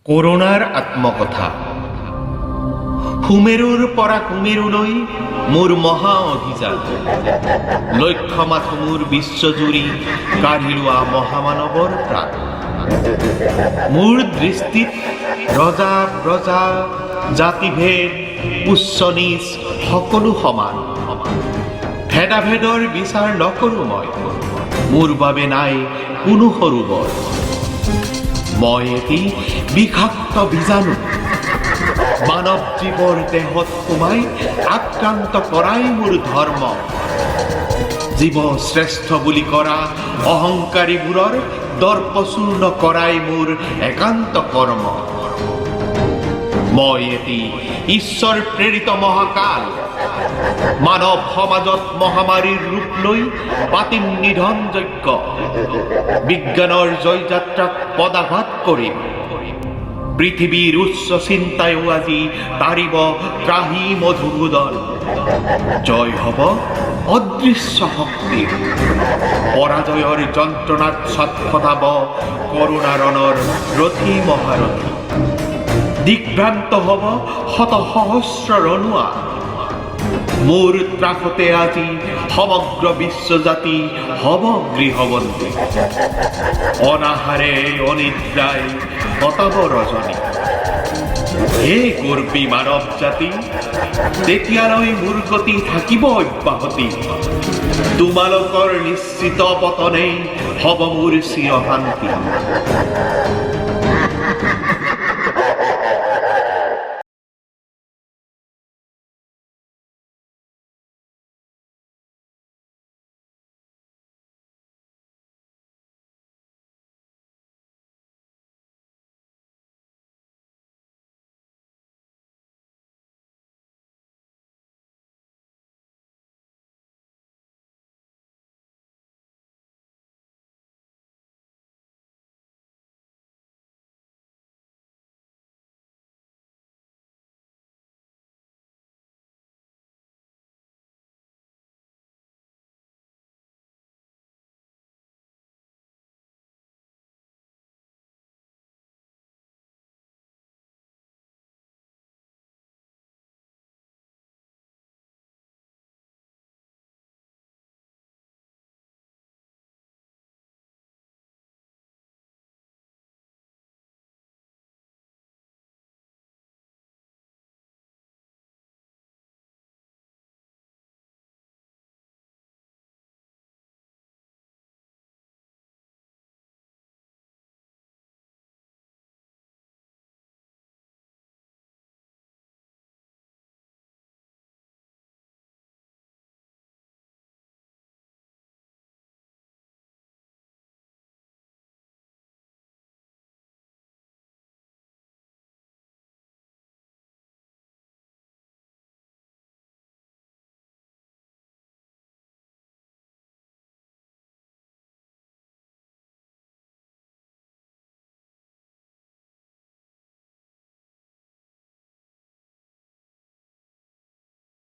কৰোণাৰ আত্মকথা। সুমেৰুৰ পৰা কুমেৰুলৈ মোৰ মহা অভিযান, লক্ষ্য মাথো মোৰ বিশ্বজুৰি কাঢ়ি লোৱা মহামানৱৰ প্ৰাণ। মোৰ দৃষ্টিত ৰজা প্ৰজা জাতিভেদ উচ্চ নীচ সকলো সমান। ভেদাভেদৰ বিচাৰ নকৰোঁ মই, মোৰ বাবে নাই কোনো সৰু বৰ। মই এটি বিষাক্ত বীজাণু, মানৱ জীৱৰ দেহত সোমাই আক্ৰান্ত কৰাই মোৰ ধৰ্ম। জীৱ শ্ৰেষ্ঠ বুলি কৰা অহংকাৰীবোৰৰ দৰ্পচূৰ্ণ কৰাই মোৰ একান্ত কৰ্ম। মই এটি ঈশ্বৰ প্ৰেৰিত মহাকাল, মানৱ সমাজত মহামাৰীৰ ৰূপ লৈ পাতিম নিধন যজ্ঞ। বিজ্ঞানৰ জয়যাত্ৰাক পদাঘাত কৰিম, পৃথিৱীৰ উচ্চ চিন্তায়ো আজি তাৰিব ত্ৰাহি মধুসূদন। জয় হ'ব অদৃশ্য শক্তিৰ, পৰাজয়ৰ যন্ত্ৰণাত ছটফটাব কৰোণাৰণৰ ৰথী মহাৰথী। দিগ্ভ্ৰান্ত হ'ব শত সহস্ৰ ৰণুৱা, মোৰ ত্ৰাসতে আজি সমগ্ৰ বিশ্বজাতি হ'ব গৃহবন্দী। অনাহাৰে অনিদ্ৰায় কটাব ৰজনী। হে গৰ্বী মানৱ জাতি, তেতিয়ালৈ মোৰ গতি থাকিব অব্যাহতি। তোমালোকৰ নিশ্চিত পতনেই হ'ব মোৰ চিৰশান্তি।